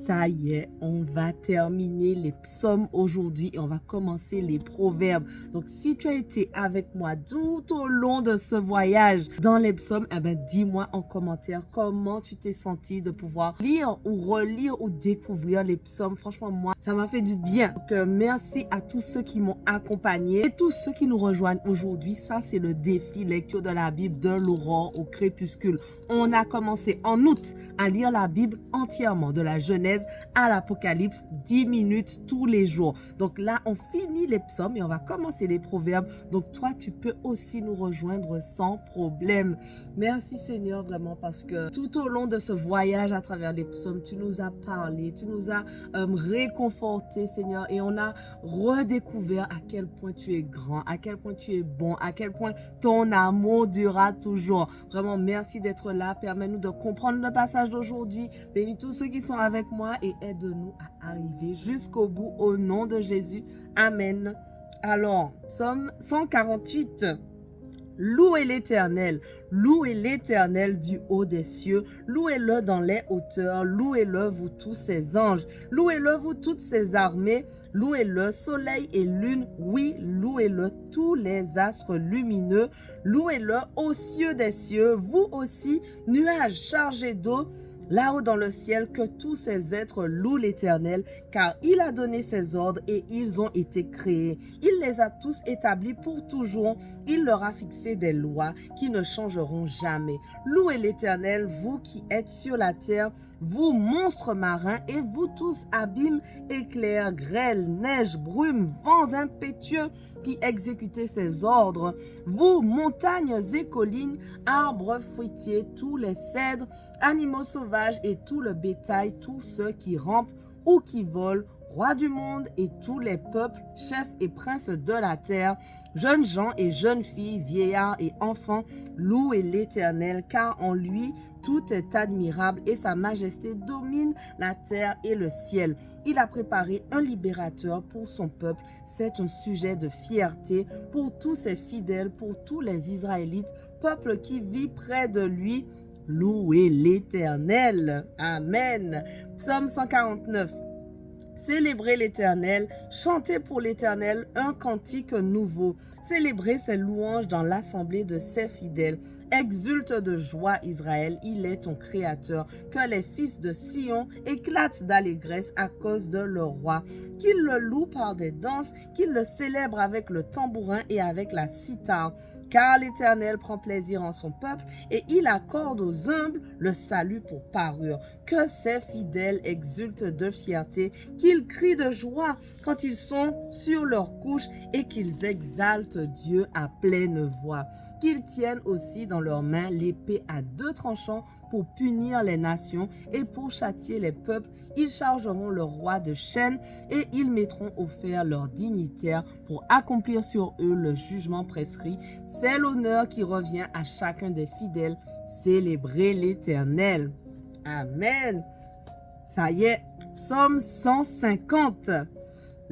Ça y est, on va terminer les psaumes aujourd'hui et on va commencer les proverbes. Donc, si tu as été avec moi tout au long de ce voyage dans les psaumes, dis-moi en commentaire comment tu t'es senti de pouvoir lire ou relire ou découvrir les psaumes. Franchement, moi, ça m'a fait du bien. Donc, merci à tous ceux qui m'ont accompagné et tous ceux qui nous rejoignent aujourd'hui. Ça, c'est le défi lecture de la Bible de l'aurore au crépuscule. On a commencé en août à lire la Bible entièrement, de la Genèse à l'Apocalypse, 10 minutes tous les jours. Donc là, on finit les psaumes et on va commencer les proverbes. Donc toi, tu peux aussi nous rejoindre sans problème. Merci Seigneur, vraiment, parce que tout au long de ce voyage à travers les psaumes, tu nous as parlé, tu nous as réconforté, Seigneur, et on a redécouvert à quel point tu es grand, à quel point tu es bon, à quel point ton amour durera toujours. Vraiment, merci d'être là. Permets-nous de comprendre le passage d'aujourd'hui. Bénis tous ceux qui sont avec moi et aide-nous à arriver jusqu'au bout au nom de Jésus. Amen. Alors, psaume 148. Louez l'Éternel du haut des cieux, louez-le dans les hauteurs, louez-le vous tous ses anges, louez-le vous toutes ses armées, louez-le soleil et lune, oui, louez-le tous les astres lumineux, louez-le aux cieux des cieux, vous aussi, nuages chargés d'eau, là-haut dans le ciel, que tous ces êtres louent l'Éternel, car il a donné ses ordres et ils ont été créés. Il les a tous établis pour toujours. Il leur a fixé des lois qui ne changeront jamais. Louez l'Éternel, vous qui êtes sur la terre, vous monstres marins et vous tous abîmes, éclairs, grêles, neige, brume, vents impétueux qui exécutez ses ordres. Vous, montagnes et collines, arbres fruitiers, tous les cèdres, animaux sauvages et tout le bétail, tous ceux qui rampent ou qui volent, rois du monde et tous les peuples, chefs et princes de la terre, jeunes gens et jeunes filles, vieillards et enfants, louez l'Éternel, car en lui tout est admirable et sa majesté domine la terre et le ciel. Il a préparé un libérateur pour son peuple. C'est un sujet de fierté pour tous ses fidèles, pour tous les Israélites, peuple qui vit près de lui. Louez l'Éternel. Amen. Psaume 149. Célébrez l'Éternel, chantez pour l'Éternel un cantique nouveau. Célébrez ses louanges dans l'assemblée de ses fidèles. Exulte de joie Israël, il est ton créateur. Que les fils de Sion éclatent d'allégresse à cause de leur roi. Qu'ils le louent par des danses, qu'ils le célèbrent avec le tambourin et avec la cithare. Car l'Éternel prend plaisir en son peuple et il accorde aux humbles le salut pour parure. Que ses fidèles exultent de fierté, qu'ils crient de joie quand ils sont sur leur couche et qu'ils exaltent Dieu à pleine voix. Qu'ils tiennent aussi dans leurs mains l'épée à deux tranchants pour punir les nations et pour châtier les peuples. Ils chargeront le roi de chaînes et ils mettront au fer leurs dignitaires pour accomplir sur eux le jugement prescrit. C'est l'honneur qui revient à chacun des fidèles. Célébrez l'Éternel. Amen. Ça y est, psaume 150.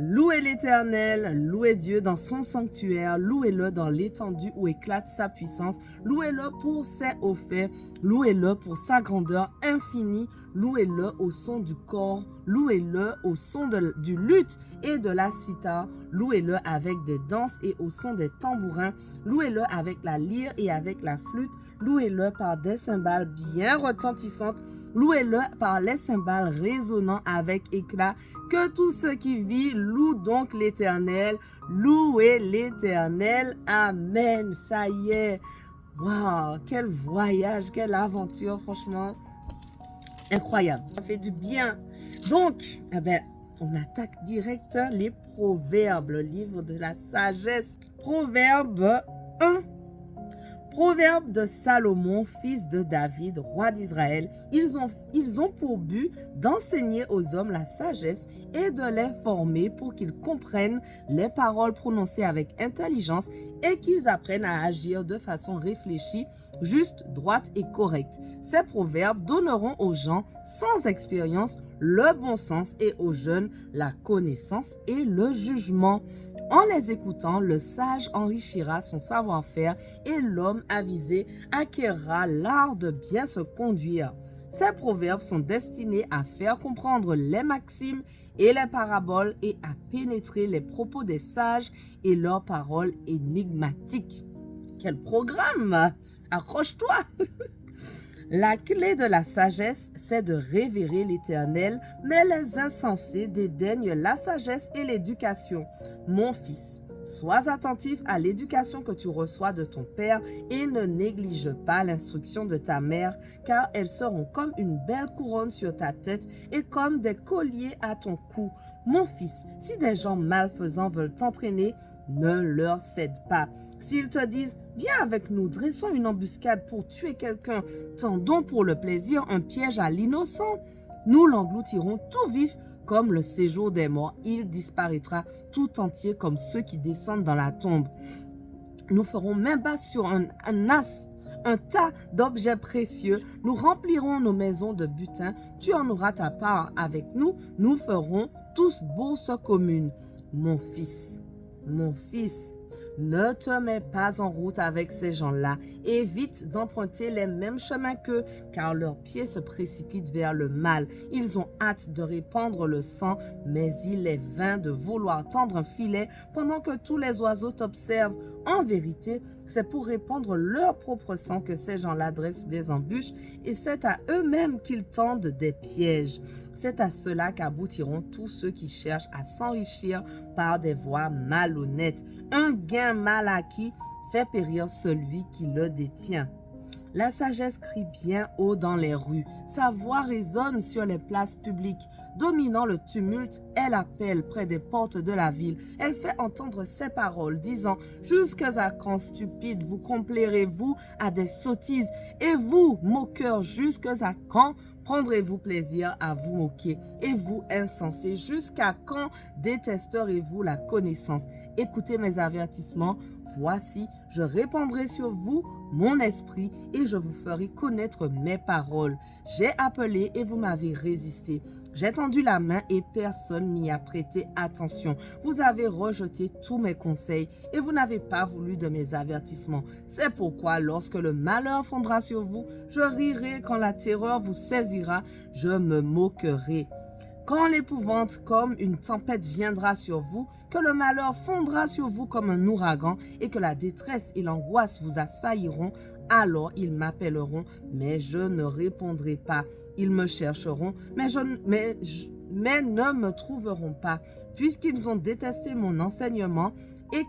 Louez l'Éternel, louez Dieu dans son sanctuaire, louez-le dans l'étendue où éclate sa puissance, louez-le pour ses hauts faits, louez-le pour sa grandeur infinie, louez-le au son du cor, louez-le au son du luth et de la cithare, louez-le avec des danses et au son des tambourins, louez-le avec la lyre et avec la flûte, louez-le par des cymbales bien retentissantes, louez-le par les cymbales résonnant avec éclat. Que tous ceux qui vivent louent donc l'Éternel, louez l'Éternel. Amen. Ça y est. Waouh, quel voyage, quelle aventure, franchement. Incroyable. Ça fait du bien. Donc, on attaque direct les proverbes, le livre de la sagesse. Proverbe 1. Proverbe de Salomon, fils de David, roi d'Israël. Ils ont pour but d'enseigner aux hommes la sagesse et de les former pour qu'ils comprennent les paroles prononcées avec intelligence et qu'ils apprennent à agir de façon réfléchie, juste, droite et correcte. Ces proverbes donneront aux gens sans expérience le bon sens et aux jeunes la connaissance et le jugement. En les écoutant, le sage enrichira son savoir-faire et l'homme avisé acquérera l'art de bien se conduire. Ces proverbes sont destinés à faire comprendre les maximes et les paraboles et à pénétrer les propos des sages et leurs paroles énigmatiques. Quel programme! Accroche-toi! La clé de la sagesse, c'est de révérer l'Éternel, mais les insensés dédaignent la sagesse et l'éducation. Mon fils, sois attentif à l'éducation que tu reçois de ton père et ne néglige pas l'instruction de ta mère, car elles seront comme une belle couronne sur ta tête et comme des colliers à ton cou. Mon fils, si des gens malfaisants veulent t'entraîner, ne leur cède pas. S'ils te disent « Viens avec nous, dressons une embuscade pour tuer quelqu'un, tendons pour le plaisir un piège à l'innocent. » Nous l'engloutirons tout vif comme le séjour des morts. Il disparaîtra tout entier comme ceux qui descendent dans la tombe. Nous ferons main basse sur un as, un tas d'objets précieux. Nous remplirons nos maisons de butin. Tu en auras ta part avec nous. Nous ferons tous bourse commune. Mon fils, ne te mets pas en route avec ces gens-là. Évite d'emprunter les mêmes chemins qu'eux, car leurs pieds se précipitent vers le mal. Ils ont hâte de répandre le sang, mais il est vain de vouloir tendre un filet pendant que tous les oiseaux t'observent. En vérité, c'est pour répandre leur propre sang que ces gens-là dressent des embûches, et c'est à eux-mêmes qu'ils tendent des pièges. C'est à cela qu'aboutiront tous ceux qui cherchent à s'enrichir par des voies malhonnêtes. Un gain mal acquis fait périr celui qui le détient. La sagesse crie bien haut dans les rues. Sa voix résonne sur les places publiques. Dominant le tumulte, elle appelle près des portes de la ville. Elle fait entendre ses paroles, disant « Jusqu'à quand, stupides, vous complairez-vous à des sottises? Et vous, moqueurs, jusqu'à quand prendrez-vous plaisir à vous moquer? Et vous, insensés, jusqu'à quand détesterez-vous la connaissance? Écoutez mes avertissements. Voici, je répandrai sur vous mon esprit et je vous ferai connaître mes paroles. J'ai appelé et vous m'avez résisté. J'ai tendu la main et personne n'y a prêté attention. Vous avez rejeté tous mes conseils et vous n'avez pas voulu de mes avertissements. C'est pourquoi lorsque le malheur fondra sur vous, je rirai. Quand la terreur vous saisira, je me moquerai. Quand l'épouvante comme une tempête viendra sur vous, que le malheur fondra sur vous comme un ouragan et que la détresse et l'angoisse vous assailleront, alors ils m'appelleront, mais je ne répondrai pas. Ils me chercheront, mais ne me trouveront pas, puisqu'ils ont détesté mon enseignement et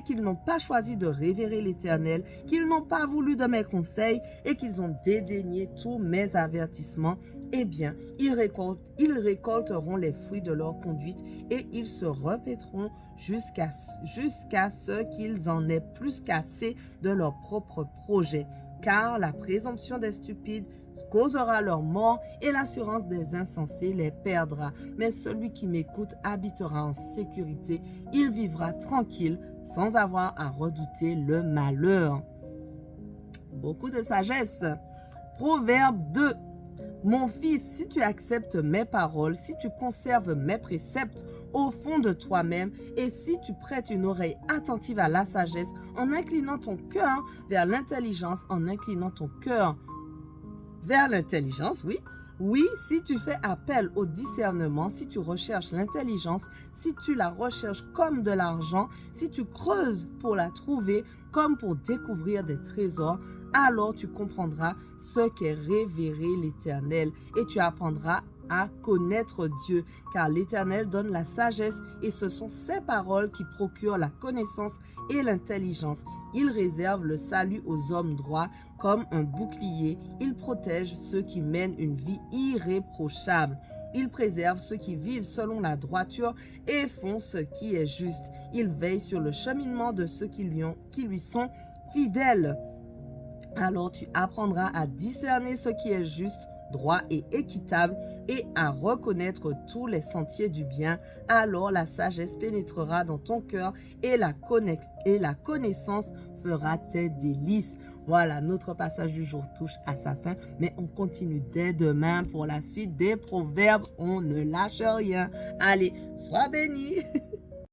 qu'ils n'ont pas choisi de révérer l'Éternel, qu'ils n'ont pas voulu de mes conseils et qu'ils ont dédaigné tous mes avertissements, eh bien, ils récolteront les fruits de leur conduite et ils se répéteront jusqu'à ce qu'ils en aient plus qu'assez de leur propre projet. Car la présomption des stupides causera leur mort et l'assurance des insensés les perdra. Mais celui qui m'écoute habitera en sécurité. Il vivra tranquille sans avoir à redouter le malheur. Beaucoup de sagesse. Proverbe 2. Mon fils, si tu acceptes mes paroles, si tu conserves mes préceptes au fond de toi-même et si tu prêtes une oreille attentive à la sagesse en inclinant ton cœur vers l'intelligence, vers l'intelligence, oui. Oui, si tu fais appel au discernement, si tu recherches l'intelligence, si tu la recherches comme de l'argent, si tu creuses pour la trouver comme pour découvrir des trésors, alors tu comprendras ce qu'est révérer l'Éternel et tu apprendras à connaître Dieu, car l'Éternel donne la sagesse et ce sont ses paroles qui procurent la connaissance et l'intelligence. Il réserve le salut aux hommes droits comme un bouclier. Il protège ceux qui mènent une vie irréprochable. Il préserve ceux qui vivent selon la droiture et font ce qui est juste. Il veille sur le cheminement de ceux qui lui sont fidèles. Alors tu apprendras à discerner ce qui est juste, droit et équitable et à reconnaître tous les sentiers du bien. Alors la sagesse pénétrera dans ton cœur et la connaissance fera tes délices. Voilà, notre passage du jour touche à sa fin, mais on continue dès demain pour la suite des proverbes. On ne lâche rien. Allez, sois bénis.